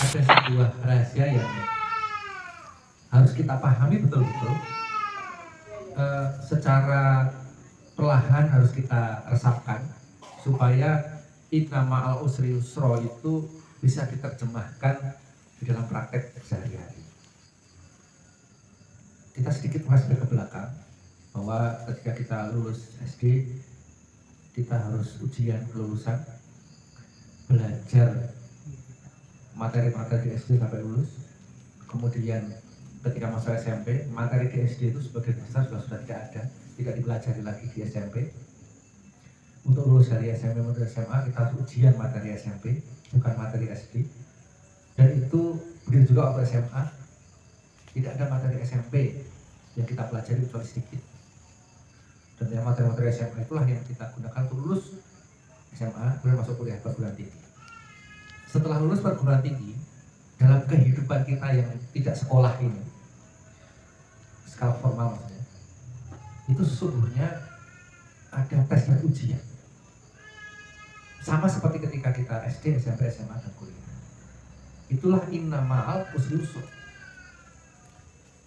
ada sebuah rahasia yang harus kita pahami betul-betul. Secara perlahan harus kita resapkan supaya inna ma'al usri yusra itu bisa diterjemahkan di dalam praktek sehari-hari. Kita sedikit flashback ke belakang bahwa ketika kita lulus SD kita harus ujian kelulusan, belajar materi-materi di SD sampai lulus. Kemudian ketika masuk SMP, materi di SD itu sebagian besar sudah tidak ada, tidak dipelajari lagi di SMP. Untuk lulus dari SMP menuju SMA kita harus ujian materi SMP, bukan materi SD. Dan itu begitu juga waktu SMA, tidak ada materi SMP yang kita pelajari kecuali sedikit. Dan yang materi-materi SMA itulah yang kita gunakan untuk lulus SMA, kemudian masuk kuliah perguruan tinggi. Setelah lulus perguruan tinggi, dalam kehidupan kita yang tidak sekolah ini, skala formal maksudnya, itu sesungguhnya ada tes dan ujian. Sama seperti ketika kita SD, SMP, SMA, dan kuliah. Itulah inna ma'al usri yusra.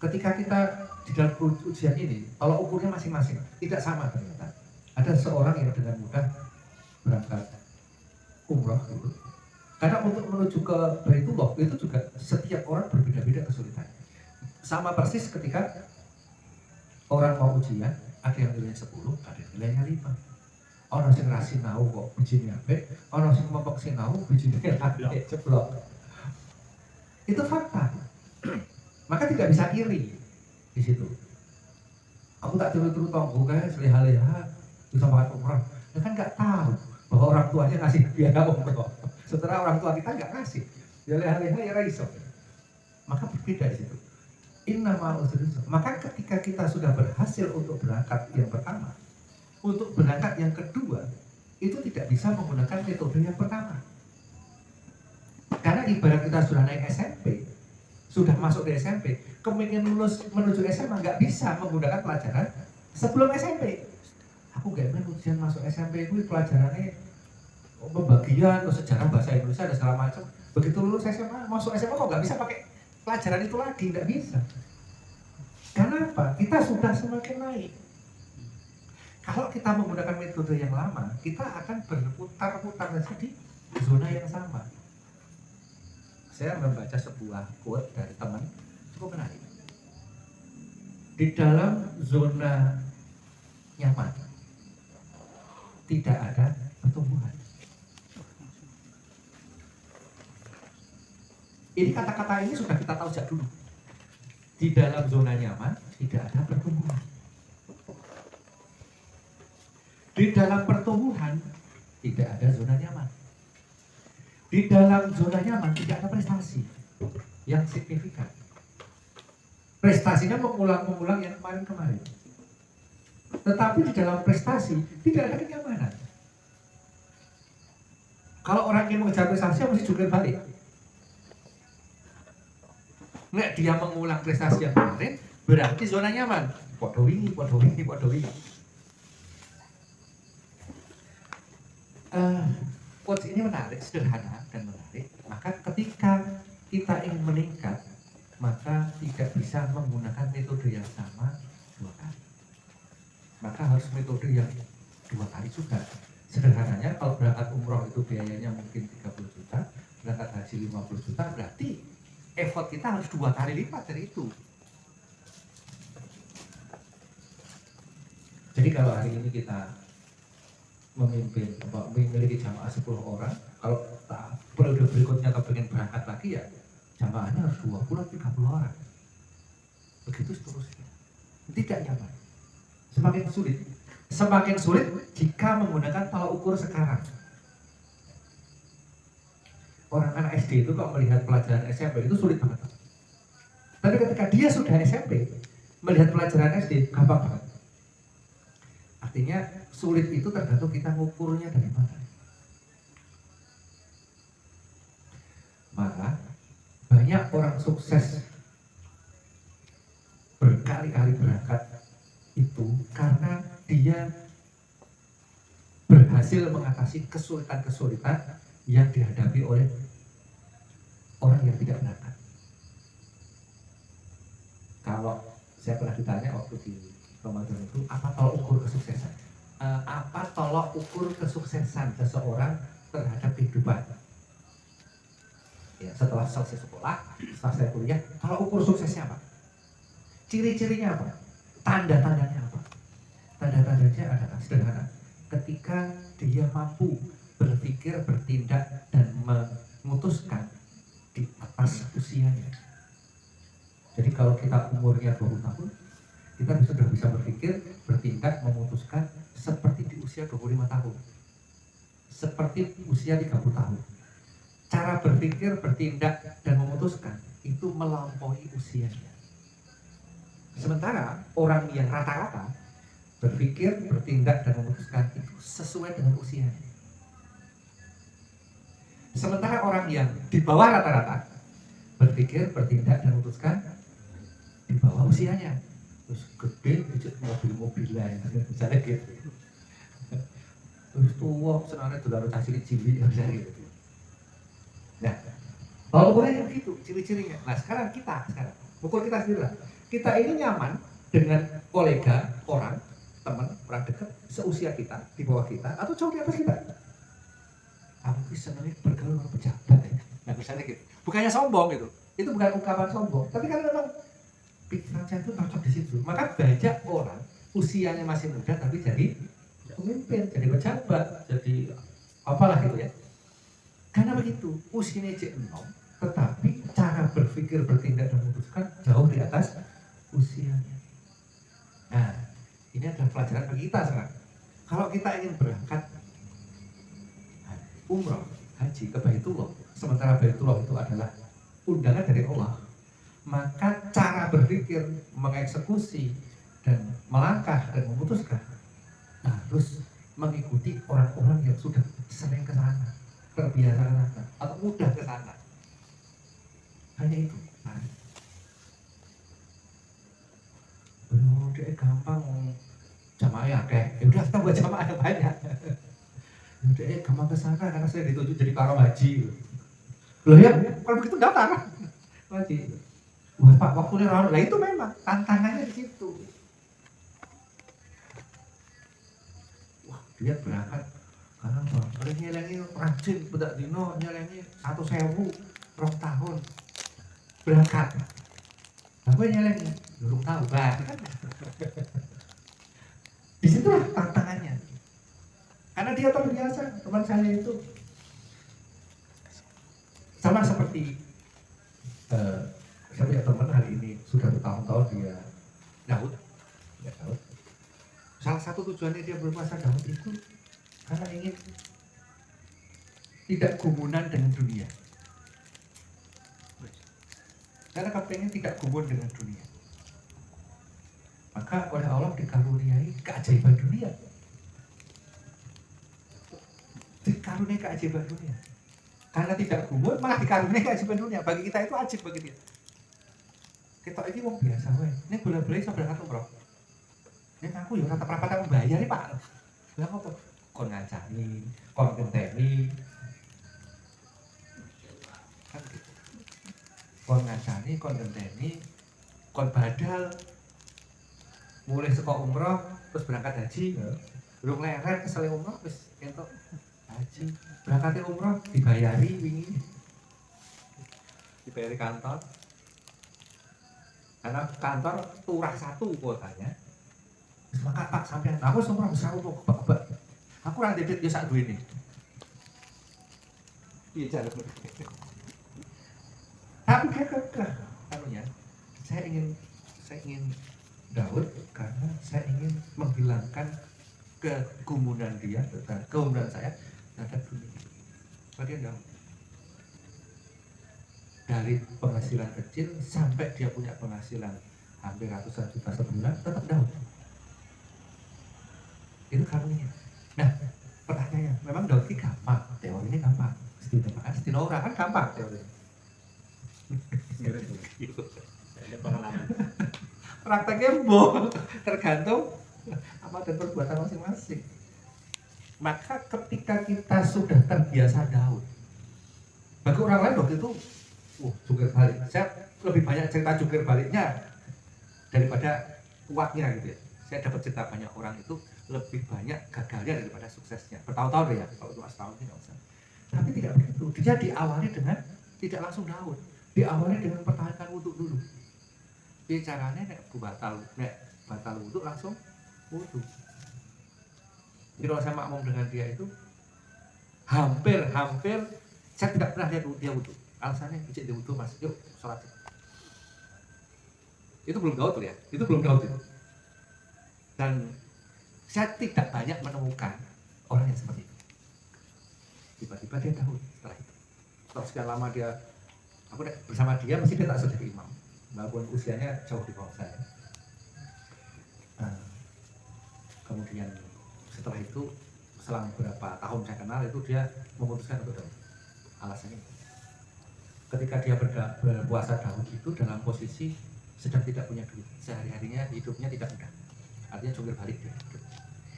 Ketika kita di dalam ujian ini, kalau ukurnya masing-masing tidak sama ternyata. Ada seorang yang dengan mudah berangkat umroh dulu. Karena untuk menuju ke Baitullah itu juga setiap orang berbeda-beda kesulitannya. Sama persis ketika orang mau ujian, ada yang nilainya 10, ada yang nilainya 5. Orang yang ngasih nahu kok bijinya apik, orang yang mau sinau bijinya apik, ceblok. Itu fakta. Maka tidak bisa kiri di situ. Aku tak turut-turut tonggo kayak seleha-leha bisa makan umroh. Ya kan nggak tahu bahwa orang tuanya ngasih biaya umroh. Setelah orang tua kita nggak ngasih, ya leha-leha ya raiso. Maka berbeda di situ. Inna ma'al usri yusra. Maka ketika kita sudah berhasil untuk berangkat yang pertama, untuk berangkat yang kedua, itu tidak bisa menggunakan metode yang pertama. Karena ibarat kita sudah naik SMP, sudah masuk di SMP, kemudian lulus menuju SMA nggak bisa menggunakan pelajaran sebelum SMP. Aku gak main ujian masuk SMP itu pelajarannya pembagian atau sejarah bahasa Indonesia dan segala macam. Begitu lulus SMA, masuk SMA kok nggak bisa pakai pelajaran itu lagi, nggak bisa. Kenapa? Kita sudah semakin naik. Kalau kita menggunakan metode yang lama, kita akan berputar-putar saja di zona yang sama. Saya membaca sebuah quote dari teman cukup menarik. Di dalam zona nyaman tidak ada pertumbuhan. Ini kata-kata ini sudah kita tahu sejak dulu. Di dalam zona nyaman tidak ada pertumbuhan. Di dalam pertumbuhan tidak ada zona nyaman. Di dalam zona nyaman tidak ada prestasi yang signifikan. Prestasinya mengulang-mengulang yang kemarin-kemarin. Tetapi di dalam prestasi tidak ada kenyamanan. Kalau orang ingin mengejar prestasi mesti juga balik. Nggak, dia mengulang prestasi yang kemarin berarti zona nyaman. Podo wingi. Quotes ini menarik, sederhana dan menarik. Maka ketika kita ingin meningkat, maka tidak bisa menggunakan metode yang sama 2 kali. Maka harus metode yang 2 kali juga. Sederhananya kalau berangkat umroh itu biayanya mungkin 30 juta, berangkat haji 50 juta, berarti effort kita harus 2 kali lipat dari itu. Jadi kalau hari ini kita memiliki jamaah 10 orang, kalau periode berikutnya kita ingin berangkat lagi ya jamaahnya harus 20-30 orang. Begitu seterusnya. Tidak nyaman. Semakin sulit jika menggunakan tolak ukur sekarang. Orang anak SD itu kalau melihat pelajaran SMP itu sulit banget. Tapi ketika dia sudah SMP, melihat pelajaran SD gampang banget. Artinya sulit itu tergantung kita ngukurnya dari mana. Maka banyak orang sukses berkali-kali berangkat itu karena dia berhasil mengatasi kesulitan-kesulitan yang dihadapi oleh orang yang tidak berangkat. Kalau saya pernah ditanya waktu di Ramadan itu, apa tolok ukur kesuksesan? Apa tolok ukur kesuksesan seseorang terhadap kehidupan? Ya, setelah selesai sekolah, setelah saya kuliah, tolok ukur suksesnya apa? Ciri-cirinya apa? Tanda-tandanya apa? Tanda-tandanya adalah sederhana. Ketika dia mampu berpikir, bertindak, dan memutuskan di atas usianya. Jadi kalau kita umurnya 20 tahun, kita sudah bisa berpikir, bertindak, memutuskan seperti di usia 25 tahun. Seperti usia 30 tahun. Cara berpikir, bertindak, dan memutuskan itu melampaui usianya. Sementara orang yang rata-rata berpikir, bertindak, dan memutuskan itu sesuai dengan usianya. Sementara orang yang di bawah rata-rata berpikir, bertindak, dan memutuskan di bawah usianya. Terus gede, mobil-mobilan, misalnya gitu. Terus tua, senangnya dolar cah cilik-cilik, misalnya gitu. Nah, kalau ukurnya yang gitu, ciri-cirinya. Nah sekarang ukur kita sendiri lah. Kita ini nyaman dengan kolega, orang, teman, orang dekat, seusia kita, di bawah kita, atau jauh di atas kita. Aku senangnya bergaul dengan pejabat ya. Nah misalnya gitu. Bukannya sombong gitu. Itu bukan ungkapan sombong. Tapi kan memang pikiran saya itu cocok di situ. Maka banyak orang usianya masih muda tapi jadi pemimpin, jadi pejabat, jadi apalah gitu ya. Karena begitu, usianya cek 6, tetapi cara berpikir, bertindak, dan memutuskan jauh di atas usianya. Nah, ini adalah pelajaran bagi kita sekarang. Kalau kita ingin berangkat umroh, haji ke Baitullah, sementara Baitullah itu adalah undangan dari Allah, maka cara berpikir, mengeksekusi, dan melangkah, dan memutuskan harus mengikuti orang-orang yang sudah sering ke sana, terbiasa ke sana, atau mudah ke sana. Hanya itu. Dia gampang jamaah ya, ya udah kita buat jamaah yang banyak. Dia gampang ke sana karena saya ditunjuk jadi karo haji. Loh ya, kalau begitu daftar haji. Wah Pak, waktunya lalu. Nah itu memang tantangannya di situ. Wah dia berangkat karena orang nyelengi rajin bedak dino, nyelengi 1.000 2 tahun berangkat. Apa nyelengi? Belum tahu kan? Disitulah tantangannya. Karena dia terbiasa. Teman saya itu sama seperti saya punya teman hari ini sudah bertahun-tahun dia Daud. Salah satu tujuannya dia berpuasa Daud itu karena ingin tidak gumunan dengan dunia. Karena kepengen tidak gumun dengan dunia. Maka oleh Allah dikaruniai keajaiban dunia. Dikaruniai keajaiban dunia. Karena tidak gumun malah dikaruniai keajaiban dunia. Bagi kita itu ajaib bagi dia. Kita ini wong biasa wae. Ini bola-bola iso berangkat umroh. Ini aku ya rata perapat aku bayar Pak. Lah apa? Kon ngancani, kon genteni. Kan gitu. Kon ngancani, kon genteni, kon badal. Mulai sekolah umroh terus berangkat haji. Belum leher kesel umroh wis entuk haji. Berangkat umroh dibayari wingi. Dibayari kantor. Karena kantor turah 1 kuotanya. Maka Pak sampean aku umroh besar untuk kebak-kebak. Aku ora debit yo sak duwene. Piye cara berpikir? Tapi kekeh anunya. Saya ingin Daud karena saya ingin menghilangkan kegumunan dia, kegumunan saya terhadap dunia. Bagian Daud. Dari penghasilan kecil sampai dia punya penghasilan hampir ratusan juta sebulan, tetap Daud. Itu karunia. Nah, pertanyaannya, memang Daud ini gampang, teori ini gampang. Istinora kan gampang teori. Ada pengalaman. Prakteknya tergantung apa dan perbuatan masing-masing. Maka ketika kita sudah terbiasa Daud, bagi orang lain waktu itu jungkir balik. Saya lebih banyak cerita jungkir baliknya daripada kuatnya gitu ya. Saya dapat cerita banyak orang itu lebih banyak gagalnya daripada suksesnya. Bertahun-tahun ya, kalau cuma setahun tidak usah. Tapi tidak begitu. Dia diawali dengan tidak langsung daun. Diawali dengan pertahankan wudhu dulu. Bicaranya batal wudhu langsung wudhu. Jadi kalau saya makmum dengan dia itu hampir saya tidak pernah lihat dia wudhu. Alasannya ijek dia wudhu mas, yuk sholat. Itu belum daud ya, itu belum daud itu. Dan saya tidak banyak menemukan orang yang seperti itu. Tiba-tiba dia daud setelah itu. Setelah sekian lama dia, aku bersama dia mesti dia tak jadi imam, walaupun usianya jauh di bawah saya. Kemudian setelah itu selang beberapa tahun saya kenal itu dia memutuskan untuk daud. Alasannya ketika dia berpuasa daud itu dalam posisi sedang tidak punya duit, sehari-harinya hidupnya tidak mudah, artinya jungkir balik dia hidup.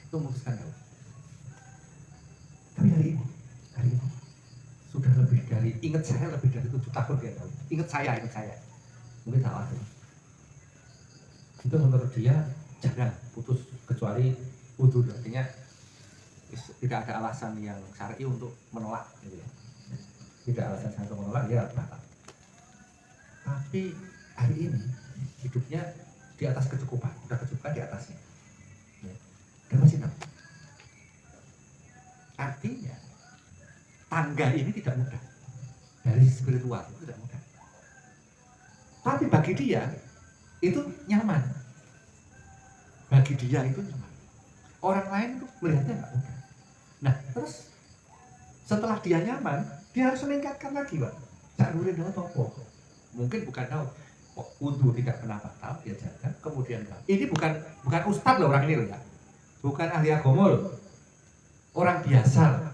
Itu memutuskan daud. Tapi hari ini sudah lebih dari, ingat saya lebih dari 7 tahun dia daud. Ingat saya mungkin salah itu menurut dia jangan putus kecuali wudhu, artinya tidak ada alasan yang syar'i untuk menolak gitu ya. Tidak alasan syar'i untuk menolak dia batal. Tapi hari ini hidupnya di atas kecukupan, udah kecukupan di atasnya ya. Dan masih tahu. Artinya tangga ini tidak mudah, dari spiritual itu tidak mudah. Tapi bagi dia itu nyaman. Bagi dia itu nyaman. Orang lain itu melihatnya nggak mudah. Nah terus setelah dia nyaman, dia harus meningkatkan lagi Pak. Cak Nurin dengan topo. Mungkin bukan tahu wudhu tidak pernah batal, dia jaga. Kemudian ini bukan ustadz loh orang ini loh ya. Bukan ahli agama loh. Orang biasa.